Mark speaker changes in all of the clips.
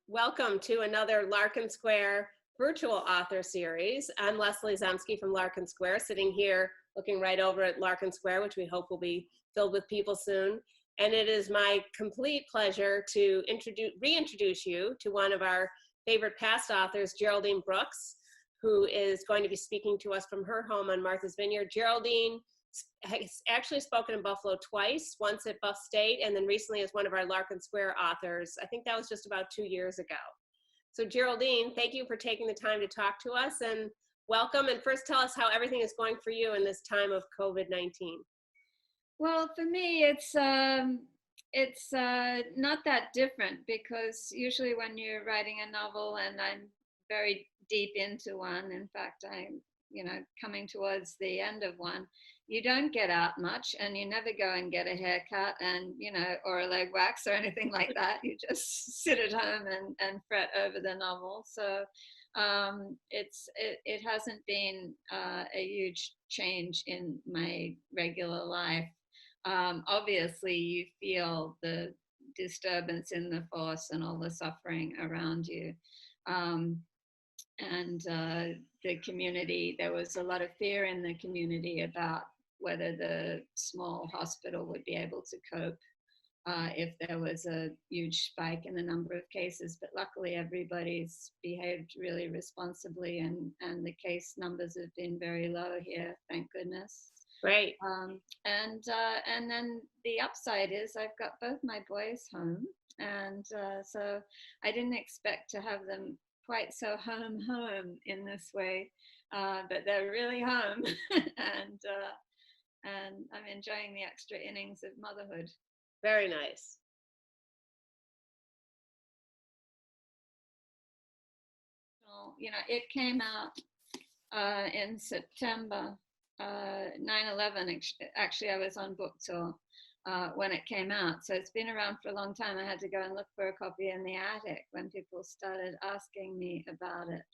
Speaker 1: Welcome to another Larkin Square virtual author series. I'm Leslie Zemsky from Larkin Square, sitting here looking right over at Larkin Square, which we hope will be filled with people soon. And it is my complete pleasure to reintroduce you to one of our favorite past authors, Geraldine Brooks, who is going to be speaking to us from her home on Martha's Vineyard. Geraldine has actually spoken in Buffalo twice, once at Buff State, and then recently as one of our Larkin Square authors. I think that was just about 2 years ago. So Geraldine, thank you for taking the time to talk to us, and welcome. And first tell us how everything is going for you in this time of COVID-19.
Speaker 2: Well, for me, it's not that different, because usually when you're writing a novel, and I'm very deep into one, in fact, I'm coming towards the end of one, you don't get out much, and you never go and get a haircut and or a leg wax or anything like that. You just sit at home and fret over the novel. So it hasn't been a huge change in my regular life. Obviously, you feel the disturbance in the force and all the suffering around you. And the community, there was a lot of fear in the community about whether the small hospital would be able to cope if there was a huge spike in the number of cases. But luckily, everybody's behaved really responsibly, and the case numbers have been very low here, thank goodness.
Speaker 1: Great.
Speaker 2: And then the upside is I've got both my boys home, and so I didn't expect to have them quite so home in this way, but they're really home, and I'm enjoying the extra innings of motherhood.
Speaker 1: Very nice.
Speaker 2: It came out in September. 9/11, actually, I was on book tour when it came out, so it's been around for a long time. I had to go and look for a copy in the attic when people started asking me about it.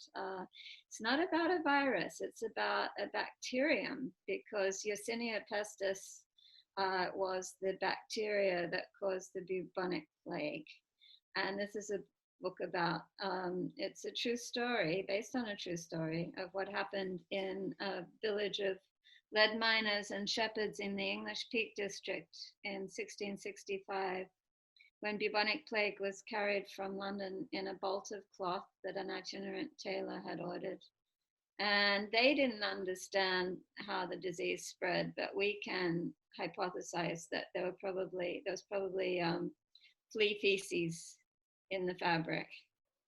Speaker 2: It's not about a virus, it's about a bacterium, because Yersinia pestis was the bacteria that caused the bubonic plague. And this is a book about, it's a true story, based on a true story of what happened in a village of lead miners and shepherds in the English Peak District in 1665, when bubonic plague was carried from London in a bolt of cloth that an itinerant tailor had ordered. And they didn't understand how the disease spread, but we can hypothesize that there was probably flea feces in the fabric.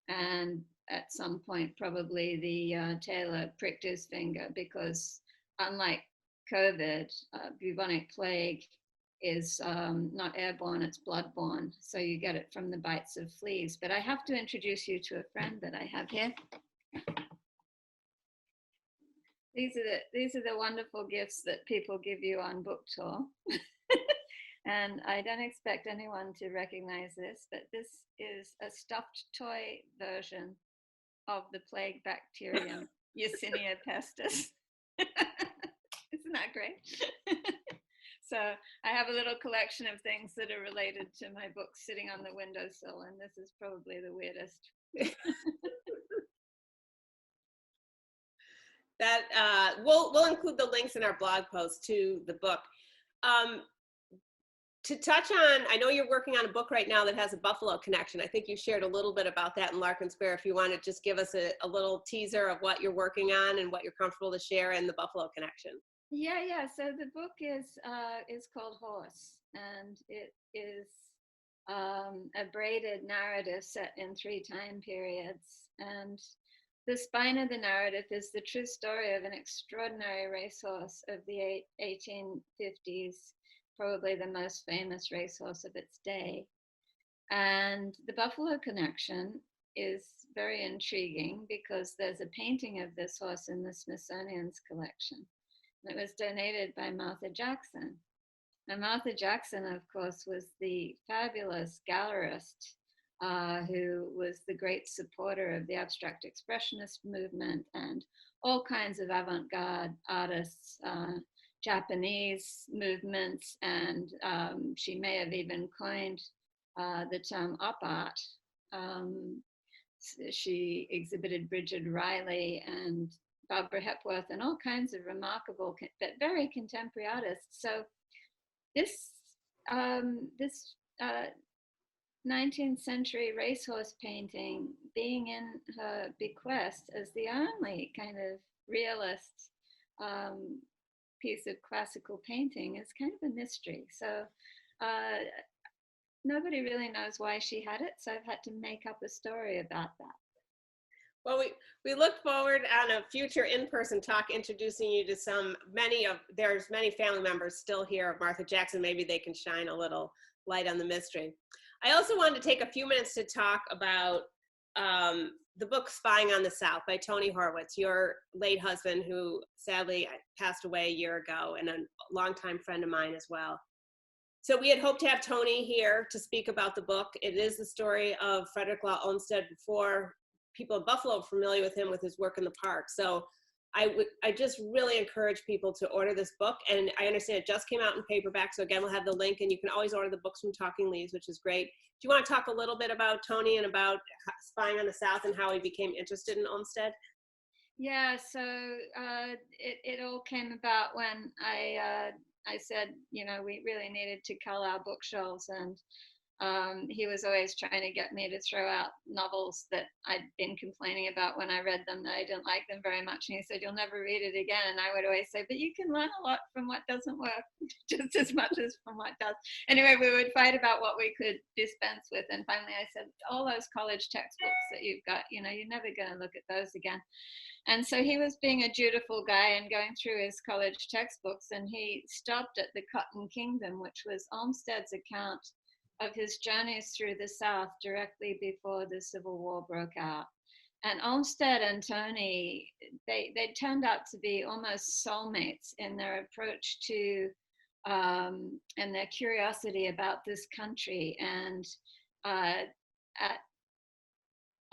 Speaker 2: And at some point, probably the tailor pricked his finger, because unlike COVID, bubonic plague is not airborne, it's bloodborne. So you get it from the bites of fleas. But I have to introduce you to a friend that I have here. These are the wonderful gifts that people give you on book tour. And I don't expect anyone to recognize this, but this is a stuffed toy version of the plague bacterium, Yersinia pestis. Isn't that great? So I have a little collection of things that are related to my book sitting on the windowsill, and this is probably the weirdest.
Speaker 1: That we'll include the links in our blog post to the book. To touch on, I know you're working on a book right now that has a Buffalo connection. I think you shared a little bit about that in Larkin Square. If you want to just give us a little teaser of what you're working on and what you're comfortable to share in the Buffalo connection.
Speaker 2: Yeah. So the book is called Horse, and it is a braided narrative set in 3 time periods. And the spine of the narrative is the true story of an extraordinary racehorse of the 1850s, probably the most famous racehorse of its day. And the Buffalo connection is very intriguing, because there's a painting of this horse in the Smithsonian's collection. It was donated by Martha Jackson. And Martha Jackson, of course, was the fabulous gallerist who was the great supporter of the abstract expressionist movement and all kinds of avant-garde artists, Japanese movements, and she may have even coined the term op art. she exhibited Bridget Riley and Barbara Hepworth and all kinds of remarkable but very contemporary artists. So this 19th century racehorse painting being in her bequest as the only kind of realist piece of classical painting is kind of a mystery. So nobody really knows why she had it, so I've had to make up a story about that.
Speaker 1: Well, we look forward on a future in-person talk introducing you to there's many family members still here of Martha Jackson. Maybe they can shine a little light on the mystery. I also wanted to take a few minutes to talk about the book Spying on the South by Tony Horwitz, your late husband, who sadly passed away a year ago, and a longtime friend of mine as well. So we had hoped to have Tony here to speak about the book. It is the story of Frederick Law Olmsted before people in Buffalo are familiar with him with his work in the park. So I just really encourage people to order this book. And I understand it just came out in paperback. So again, we'll have the link, and you can always order the books from Talking Leaves, which is great. Do you want to talk a little bit about Tony and about Spying on the South and how he became interested in Olmsted?
Speaker 2: Yeah, so it all came about when I said, you know, we really needed to cull our bookshelves, and he was always trying to get me to throw out novels that I'd been complaining about when I read them, that I didn't like them very much. And he said, you'll never read it again. And I would always say, but you can learn a lot from what doesn't work, just as much as from what does. Anyway, we would fight about what we could dispense with. And finally I said, all those college textbooks that you've got, you know, you're never going to look at those again. And so he was being a dutiful guy and going through his college textbooks, and he stopped at the Cotton Kingdom, which was Olmsted's account of his journeys through the South directly before the Civil War broke out. And Olmsted and Tony, they turned out to be almost soulmates in their approach to and their curiosity about this country. And at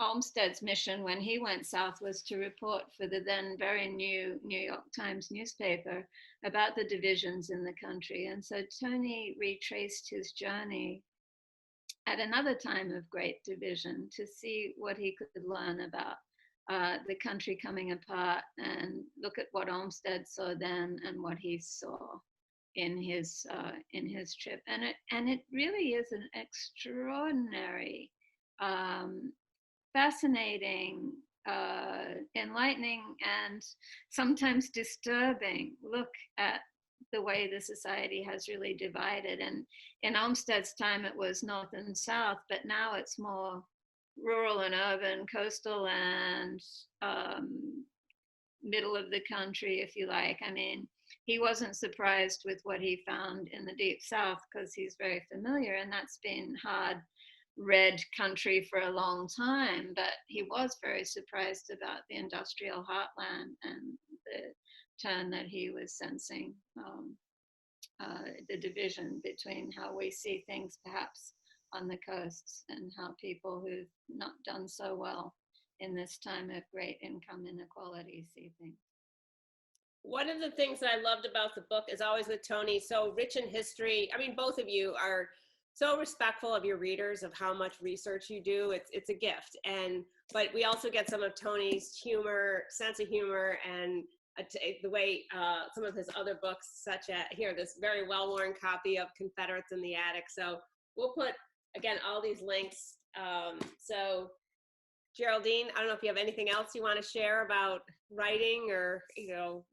Speaker 2: Olmsted's mission when he went south was to report for the then very new New York Times newspaper about the divisions in the country. And so Tony retraced his journey at another time of great division to see what he could learn about the country coming apart, and look at what Olmsted saw then and what he saw in his trip. And it really is an extraordinary, fascinating, enlightening, and sometimes disturbing look at the way the society has really divided. And in Olmsted's time, it was North and South, but now it's more rural and urban, coastal and middle of the country, if you like. I mean, he wasn't surprised with what he found in the Deep South because he's very familiar, and that's been hard red country for a long time, but he was very surprised about the industrial heartland and the turn that he was sensing, the division between how we see things perhaps on the coasts and how people who've not done so well in this time of great income inequality see things.
Speaker 1: One of the things that I loved about the book is always with Tony, so rich in history. I mean, both of you are so respectful of your readers, of how much research you do. It's a gift. But we also get some of Tony's humor, sense of humor, and the way some of his other books, such as here, this very well-worn copy of Confederates in the Attic. So we'll put, again, all these links. So Geraldine, I don't know if you have anything else you want to share about writing or, you know,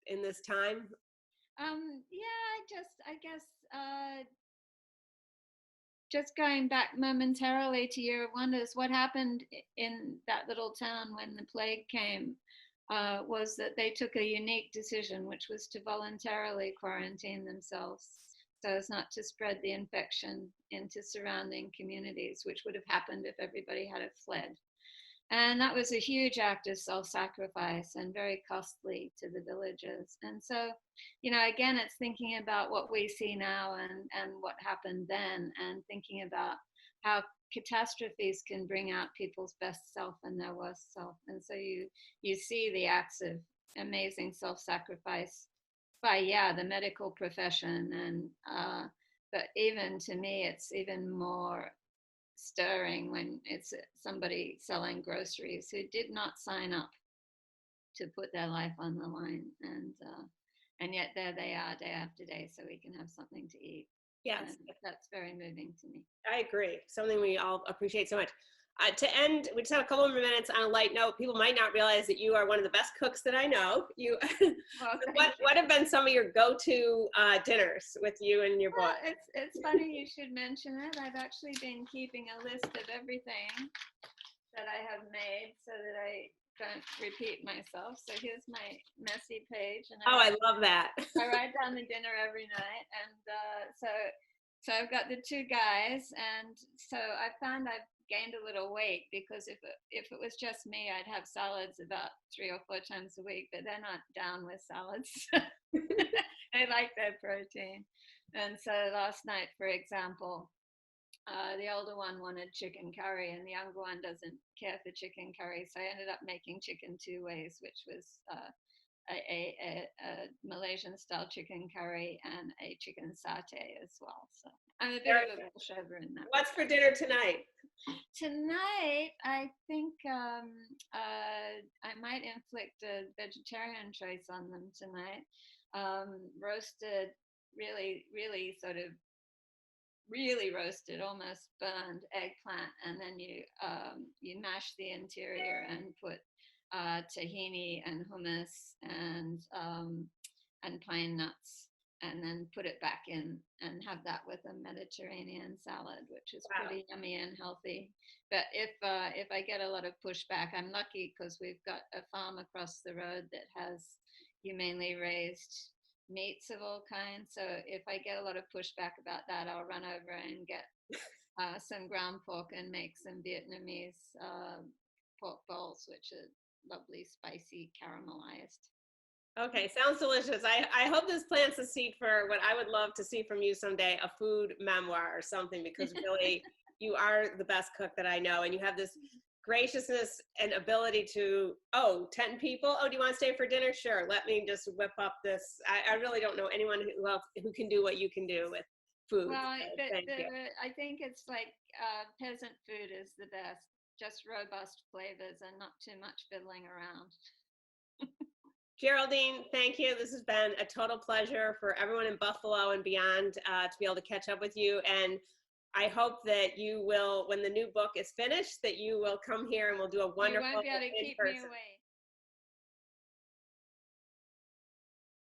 Speaker 1: in this time.
Speaker 2: Yeah, I guess just going back momentarily to your wonders, what happened in that little town when the plague came was that they took a unique decision, which was to voluntarily quarantine themselves so as not to spread the infection into surrounding communities, which would have happened if everybody had fled. And that was a huge act of self-sacrifice and very costly to the villagers. And so, you know, again, it's thinking about what we see now and what happened then, and thinking about how catastrophes can bring out people's best self and their worst self. And so you see the acts of amazing self-sacrifice by, the medical profession. And but even to me, it's even more stirring when it's somebody selling groceries who did not sign up to put their life on the line, and yet there they are day after day, so we can have something to eat.
Speaker 1: Yes,
Speaker 2: and that's very moving to me.
Speaker 1: I agree. Something we all appreciate so much. To end, we just have a couple more minutes on a light note. People might not realize that you are one of the best cooks that I know.
Speaker 2: Well,
Speaker 1: what have been some of your go-to dinners with you and your book?
Speaker 2: It's funny you should mention it. I've actually been keeping a list of everything that I have made so that I don't repeat myself. So here's my messy page. And
Speaker 1: I love that.
Speaker 2: I write down the dinner every night. And so I've got the two guys. And so I found I've gained a little weight because if it was just me, I'd have salads about 3 or 4 times a week, but they're not down with salads. They like their protein. And so last night, for example, the older one wanted chicken curry and the younger one doesn't care for chicken curry. So I ended up making chicken 2 ways, which was a Malaysian style chicken curry and a chicken satay as well. So I'm a bit of a pushover in that.
Speaker 1: What's for dinner tonight?
Speaker 2: Tonight, I think I might inflict a vegetarian choice on them tonight. Roasted, really sort of really roasted, almost burned eggplant, and then you mash the interior and put tahini and hummus and pine nuts, and then put it back in and have that with a Mediterranean salad, which is pretty yummy and healthy. But if I get a lot of pushback, I'm lucky because we've got a farm across the road that has humanely raised meats of all kinds. So if I get a lot of pushback about that, I'll run over and get some ground pork and make some Vietnamese pork bowls, which are lovely, spicy, caramelized.
Speaker 1: Okay, sounds delicious. I hope this plants a seed for what I would love to see from you someday, a food memoir or something, because really you are the best cook that I know, and you have this graciousness and ability to, 10 people, do you want to stay for dinner? Sure, let me just whip up this. I really don't know anyone who can do what you can do with food.
Speaker 2: Well,
Speaker 1: so
Speaker 2: I think it's like peasant food is the best, just robust flavors and not too much fiddling around.
Speaker 1: Geraldine, thank you. This has been a total pleasure for everyone in Buffalo and beyond to be able to catch up with you. And I hope that you will, when the new book is finished, that you will come here and we'll do a wonderful
Speaker 2: You won't be able to keep me away.